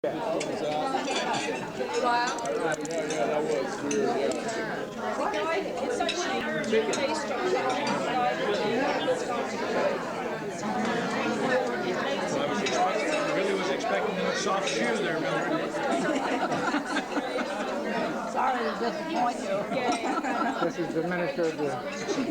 Yeah, that was weird, It's such a taste change. I really was expecting a soft shoe there, Mildred. Sorry to disappoint you. This is the minister of the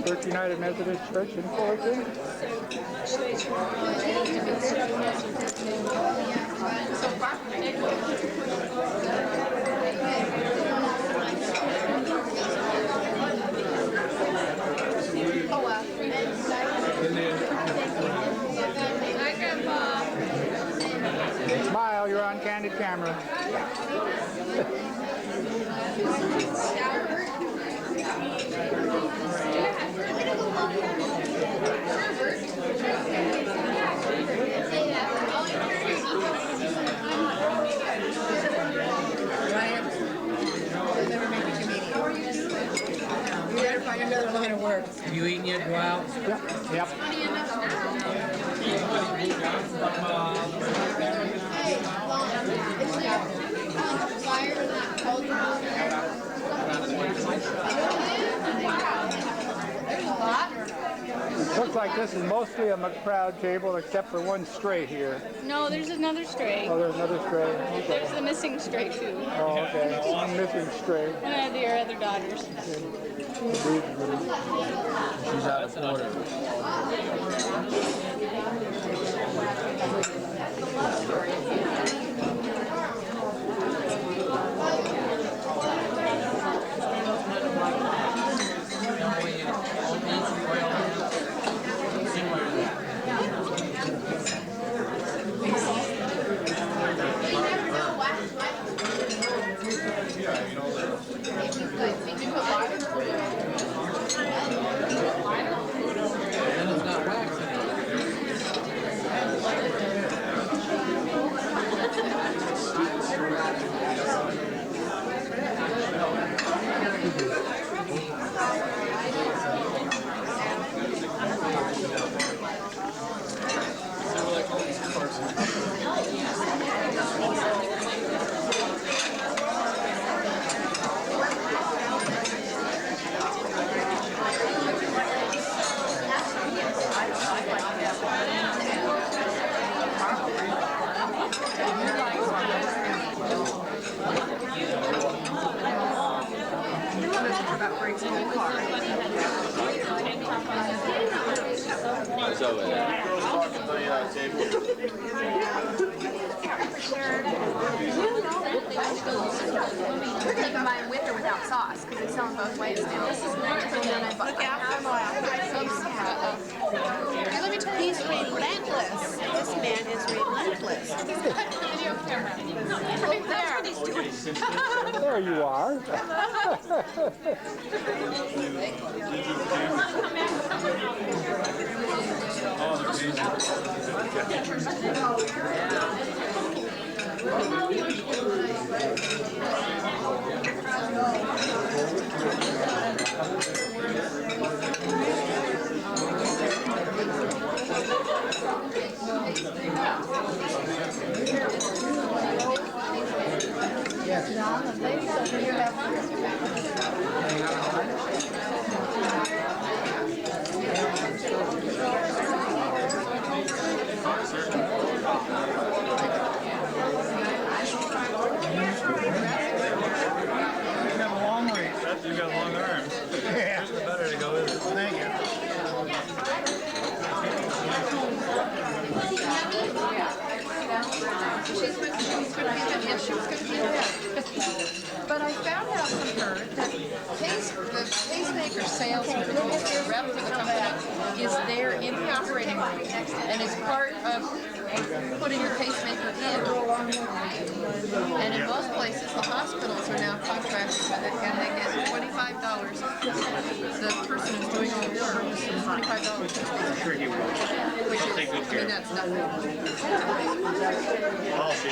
First United Methodist Church in Fullerton. Smile, you're on candid camera. You better find another line of work. Have you eaten yet, DWILE? Yep. Looks like this is mostly a MCPROUD table except for one stray here. No, there's another stray. Oh, there's another stray. Okay. There's the missing stray shoe. Oh, okay. One missing stray. One of your other daughters. She's out of order. We're taking mine with or without sauce because they sell them both ways now. Look out for Here, let me tell you, he's relentless. This man is relentless. video camera. There you are. You got long arms. Yeah. It's better to go with it. Thank you. But I found out from her that the pacemaker salesman, the rep for the company, is there in the operating room and is part of putting your pacemaker in. And in most places, the hospitals are now contracted with it, and they get $25. The person who's doing all the work is $25. Which is, I mean, that's nothing. I'll see.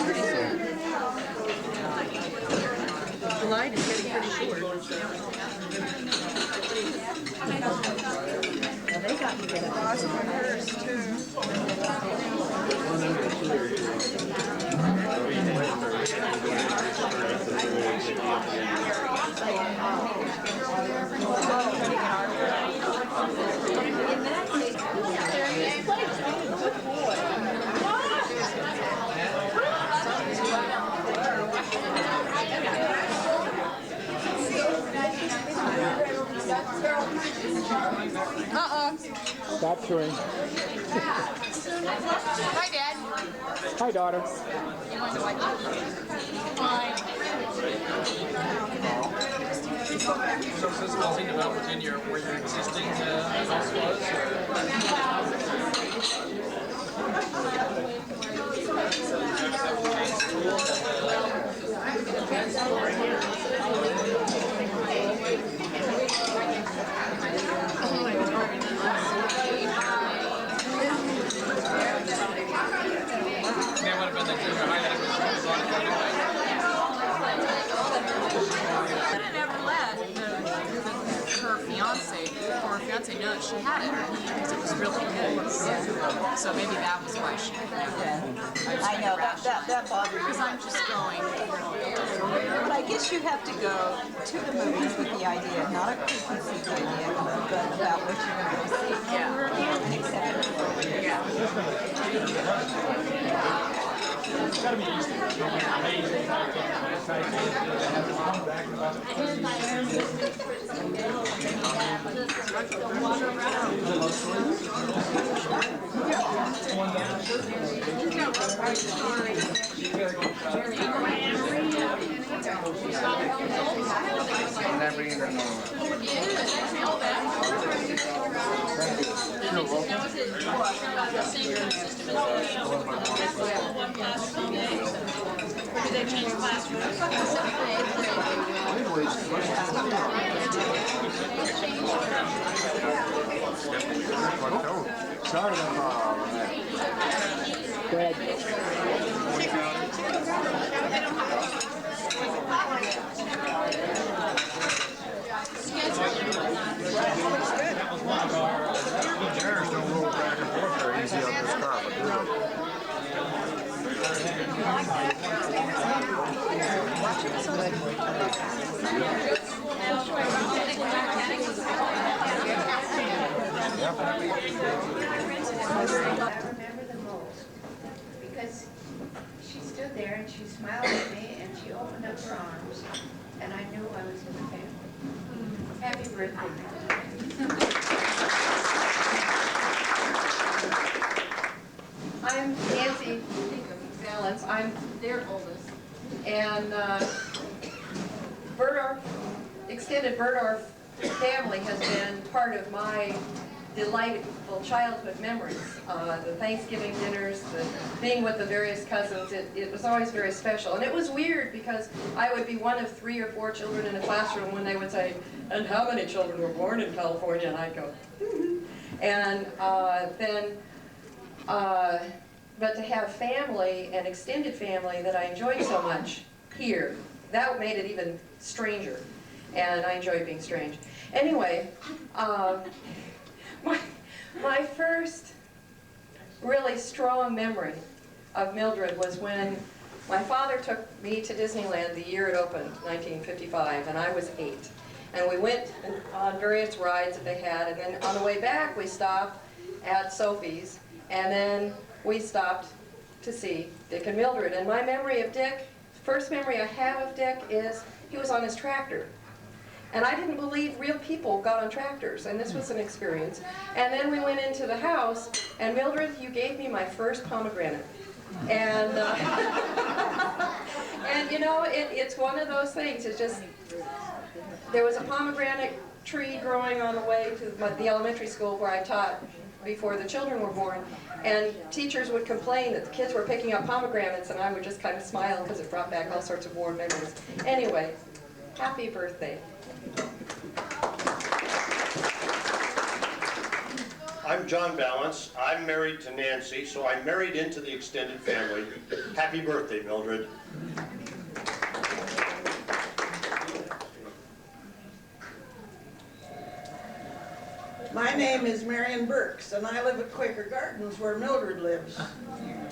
Pretty soon. The line is getting pretty short. Well, they got to get it. Awesome hers too. Stop chewing. Hi, Dad. Hi, daughter. You want to like So is this housing development within where your existing house was? That would have been the junior high that was on I never let her fiance know that she had it because it was really good. So maybe that was why she. I know that bothers me. Because I'm just going. But I guess you have to go to the movies with the idea, not a preconceived idea, but about what you're going to see. Yeah. And accept it. Yeah. It's got to be amazing how to have to come back about Never even know. Sorry, Dad. Chairs don't roll back and forth very easy on this carpet, do they? I remember the most because she stood there and she smiled at me and she opened up her arms and I knew I was in the family. Happy birthday, Mildred. I'm Nancy Valance. I'm their oldest. And Burdorf, extended Burdorf family has been part of my delightful childhood memories. The Thanksgiving dinners, being with the various cousins, it was always very special. And it was weird because I would be one of 3 or 4 children in a classroom when they would say, and how many children were born in California? And I'd go, and but to have family and extended family that I enjoyed so much here, that made it even stranger. And I enjoyed being strange. Anyway, my first really strong memory of Mildred was when my father took me to Disneyland the year it opened, 1955, and I was 8. And we went on various rides that they had, and then on the way back we stopped at Sophie's, and then we stopped to see Dick and Mildred. And my memory of Dick, first memory I have of Dick is he was on his tractor. And I didn't believe real people got on tractors, and this was an experience. And then we went into the house, and Mildred, you gave me my first pomegranate. And, and you know, it's one of those things. It's just, there was a pomegranate tree growing on the way to the elementary school where I taught before the children were born, and teachers would complain that the kids were picking up pomegranates, and I would just kind of smile because it brought back all sorts of warm memories. Anyway, happy birthday. I'm John Balance. I'm married to Nancy, so I'm married into the extended family. Happy birthday, Mildred. My name is Marion Burks, and I live at Quaker Gardens, where Mildred lives.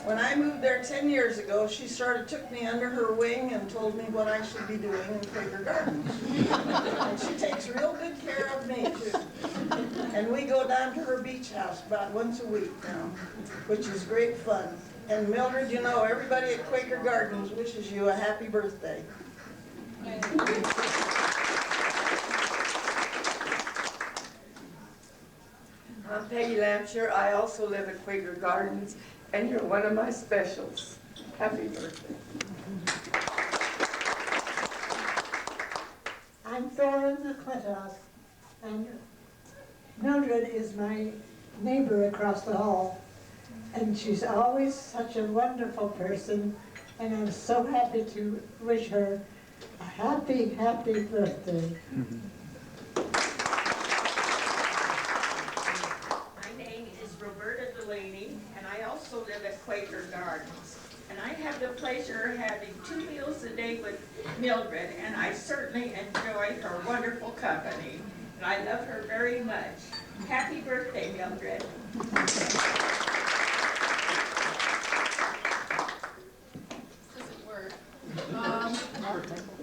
When I moved there 10 years ago, she took me under her wing and told me what I should be doing in Quaker Gardens. And she takes real good care of me, too. And we go down to her beach house about once a week now, which is great fun. And Mildred, you know, everybody at Quaker Gardens wishes you a happy birthday. I'm Peggy Lampshire. I also live at Quaker Gardens, and you're one of my specials. Happy birthday. I'm Thorne McClintock, and Mildred is my neighbor across the hall, and she's always such a wonderful person, and I'm so happy to wish her a happy, happy birthday. My name is Roberta Delaney, and I also live at Quaker Gardens. And I have the pleasure of having 2 meals a day with Mildred, and I certainly enjoy her wonderful company. And I love her very much. Happy birthday, Mildred. Doesn't work.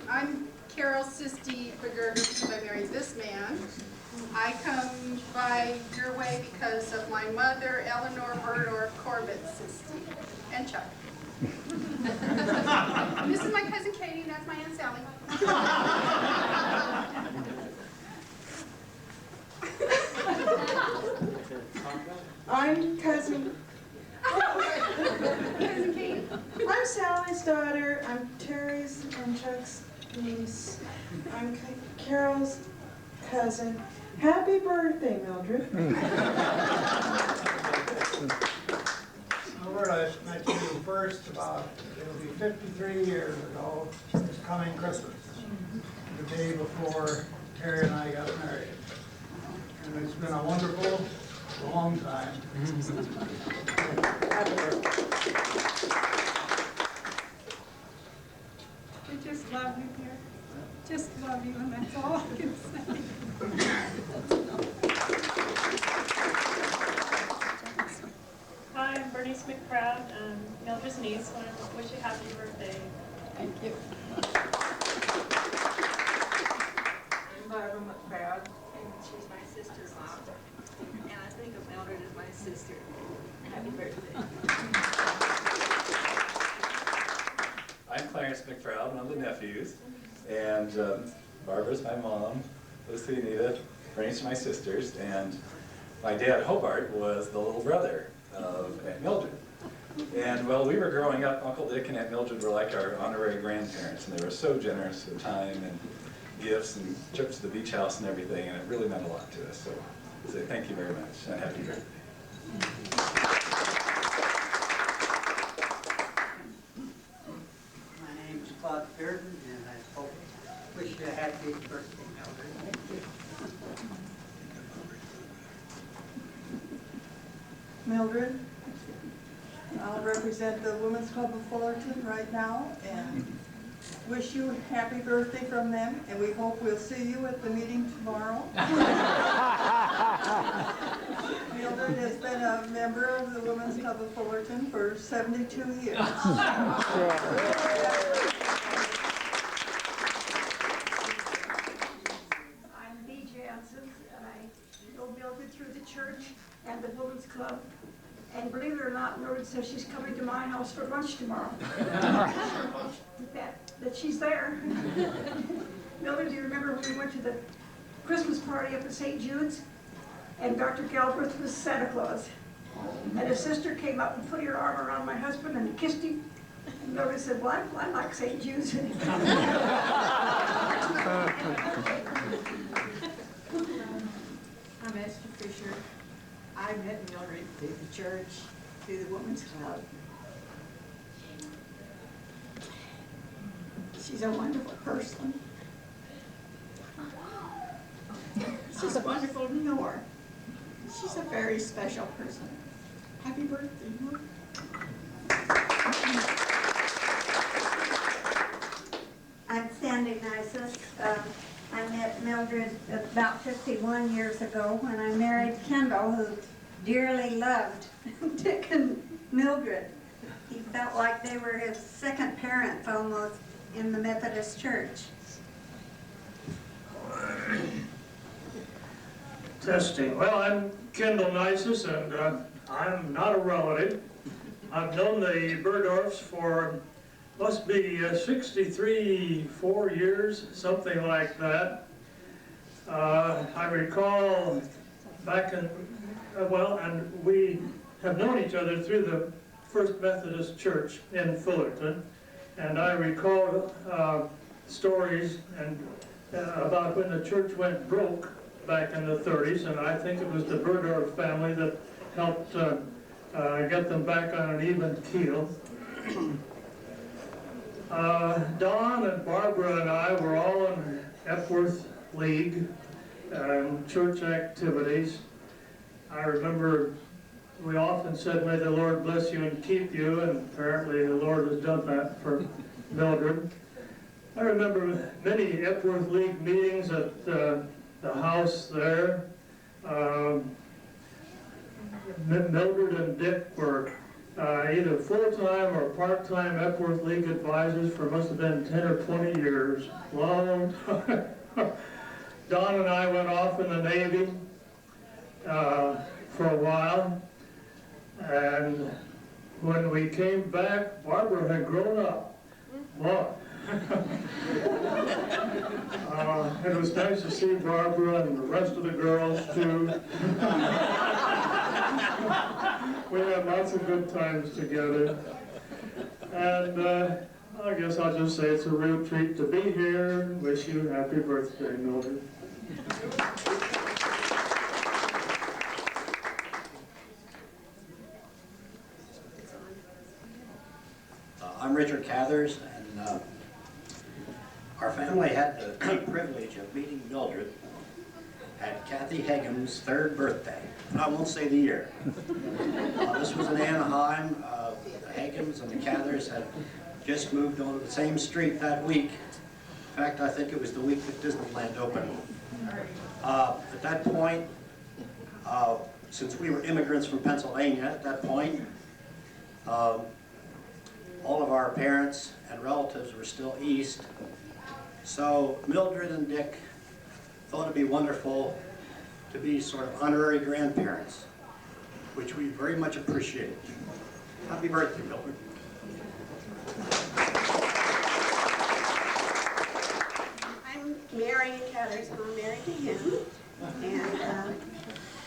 I'm Carol Sisti Burdorf because I married this man. I come by your way because of my mother, Eleanor Burdorf Corbett Sisti, and Chuck. This is my cousin Katie, and that's my Aunt Sally. I'm cousin. Cousin Katie. I'm Sally's daughter. I'm Terry's and Chuck's niece. I'm Carol's cousin. Happy birthday, Mildred. Mildred, I met you first about, it'll be 53 years ago, this coming Christmas, the day before Terry and I got married. And it's been a wonderful, long time. Happy birthday. I just love you here. Just love you, and that's all I can say. Hi, I'm Bernice McProud, Mildred's niece. I want to wish you a happy birthday. Thank you. I'm Barbara McProud, and she's my sister-in-law. And I think of Mildred as my sister. Happy birthday. I'm Clarence McProud, one of the nephews, and Barbara's my mom, Lucy, Anita, Bernice, my sisters, and my dad, Hobart, was the little brother of Aunt Mildred. And while we were growing up, Uncle Dick and Aunt Mildred were like our honorary grandparents, and they were so generous with time and gifts and trips to the beach house and everything, and it really meant a lot to us. So I say thank you very much, and happy birthday. My name is Claude Bearden, and I hope wish you a happy birthday, Mildred. Mildred, I'll represent the Women's Club of Fullerton right now and wish you a happy birthday from them, and we hope we'll see you at the meeting tomorrow. Mildred has been a member of the Women's Club of Fullerton for 72 years. I'm Bee Jansen, and I know Mildred through the church and the Women's Club. And believe it or not, Mildred says she's coming to my house for lunch tomorrow. that she's there. Mildred, do you remember when we went to the Christmas party up at St. Jude's? And Dr. Galbraith was Santa Claus. And his sister came up and put her arm around my husband and kissed him. And Mildred said, well, I like St. Jude's. I'm Esther Fisher. I met Mildred through the church, through the Women's Club. She's a wonderful person. She's wonderful to know her. She's a very special person. Happy birthday, Mildred. I'm Sandy Nisus. I met Mildred about 51 years ago when I married Kendall, who dearly loved Dick and Mildred. He felt like they were his second parents almost in the Methodist Church. Testing. Well, I'm Kendall Nisus, and I'm not a relative. I've known the Burdorfs for, must be 4 years, something like that. I recall back in well, and we have known each other through the First Methodist Church in Fullerton. And I recall stories about when the church went broke back in the 30s, and I think it was the Burdorf family that helped get them back on an even keel. Don and Barbara and I were all in Epworth League church activities. I remember we often said, "May the Lord bless you and keep you," and apparently the Lord has done that for Mildred. I remember many Epworth League meetings at the house there. Mildred and Dick were either full-time or part-time Epworth League advisors for must have been 10 or 20 years. Long time. Don and I went off in the Navy for a while, and when we came back, Barbara had grown up. Boy. It was nice to see Barbara and the rest of the girls too. We had lots of good times together. And I guess I'll just say it's a real treat to be here and wish you a happy birthday, Mildred. I'm Richard Cathers, and our family had the privilege of meeting Mildred at Kathy HEGGEM's 3rd birthday. And I won't say the year. This was in Anaheim. The HEGGEMs and the Cathers had just moved onto the same street that week. In fact, I think it was the week that Disneyland opened. At that point, since we were immigrants from Pennsylvania at that point, all of our parents and relatives were still east. So Mildred and Dick thought it'd be wonderful to be sort of honorary grandparents, which we very much appreciate. Happy birthday, Mildred. I'm Marion Cathers, and I'm married to him. And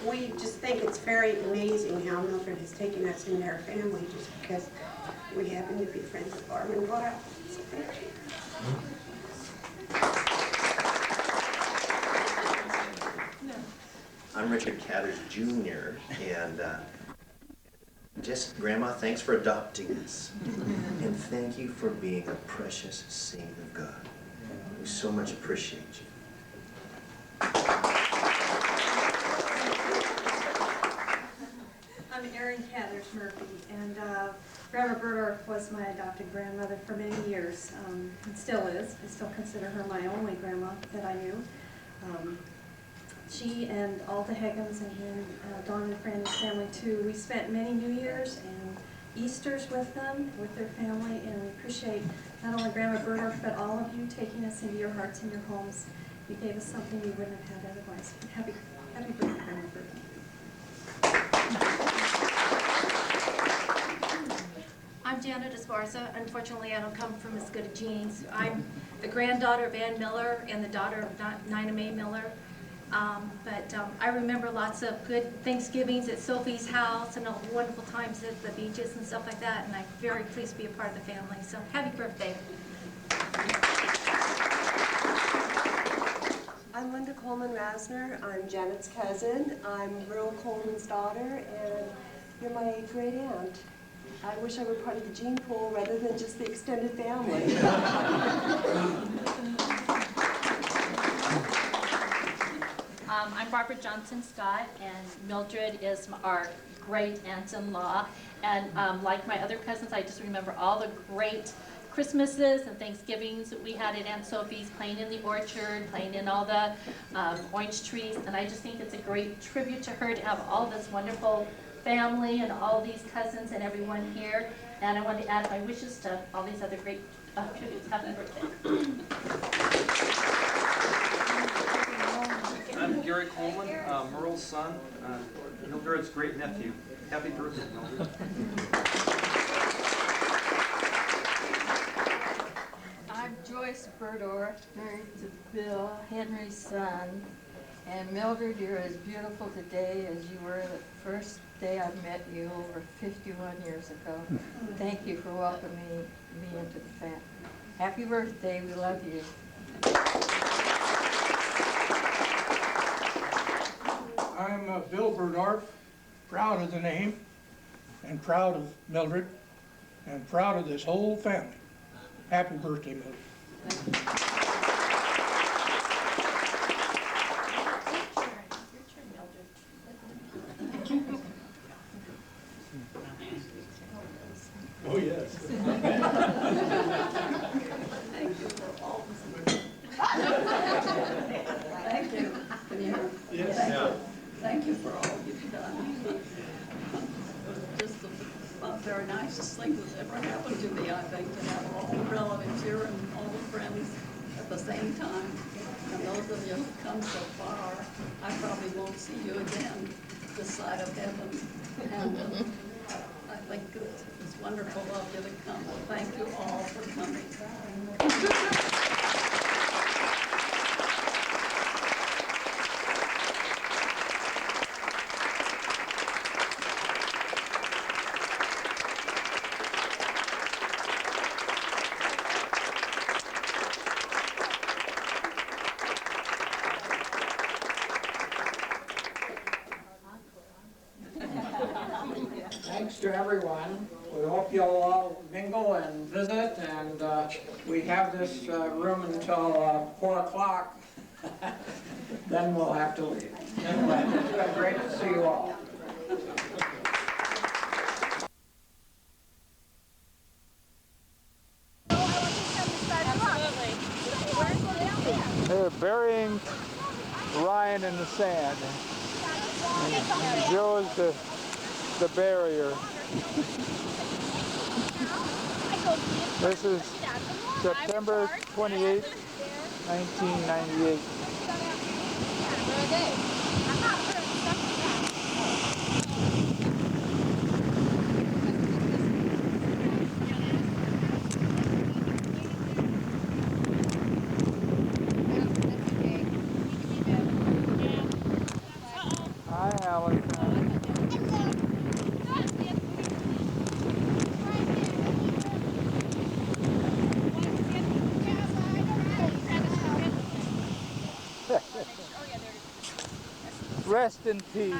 we just think it's very amazing how Mildred has taken us in their family just because we happen to be friends with Barbara and DWILE. So thank you. I'm Richard Cathers Jr. and just, Grandma, thanks for adopting us. And thank you for being a precious saint of God. We so much appreciate you. I'm Erin Cathers Murphy, and Grandma Burdorf was my adopted grandmother for many years, and still is. I still consider her my only grandma that I knew. She and all the HEGGEMs and then Don and Franny's family too, we spent many New Years and Easters with them, with their family, and we appreciate not only Grandma Burdorf, but all of you taking us into your hearts and your homes. You gave us something we wouldn't have had otherwise. Happy birthday, Grandma Burdorf. I'm Janet Esparza. Unfortunately, I don't come from as good of genes. I'm the granddaughter of Ann Miller and the daughter of Nina Mae Miller. I remember lots of good Thanksgivings at Sophie's house and wonderful times at the beaches and stuff like that, and I'm very pleased to be a part of the family. So happy birthday. I'm Linda Coleman-Rasner. I'm Janet's cousin. I'm Merle Coleman's daughter, and you're my great aunt. I wish I were part of the gene pool rather than just the extended family. I'm Barbara Johnson Scott, and Mildred is our great aunt-in-law. And like my other cousins, I just remember all the great Christmases and Thanksgivings that we had at Aunt Sophie's, playing in the orchard, playing in all the orange trees. And I just think it's a great tribute to her to have all this wonderful family and all these cousins and everyone here. And I want to add my wishes to all these other great tributes. Happy birthday. I'm Gary Coleman, Merle's son, Mildred's great nephew. Happy birthday, Mildred. I'm Joyce Burdorf, married to Bill, Henry's son, And Mildred, you're as beautiful today as you were the first day I met you over 51 years ago. Thank you for welcoming me into the family. Happy birthday, we love you. I'm Bill Burdorf, proud of the name, and proud of Mildred, and proud of this whole family. Happy birthday, Mildred. Oh, yes. Thank you for all. Thank you. Can you hear? Yes. Thank Yeah. you. Thank you for all you've done. It was just about very nicest thing that's ever happened to me, I think, to have all the relatives here and all the friends at the same time. And those of you who've come so far, I probably won't see you again this side of heaven. And I think it's wonderful of you to come. Thank you all for coming. Thanks to everyone. We hope you'll all mingle and visit, and we have this room until 4 o'clock. Then we'll have to leave. Anyway, it's been great to see you all. They're burying Ryan in the sand. And Joe's the barrier. This is September 28, 1998. Hi, Alex. Rest in peace.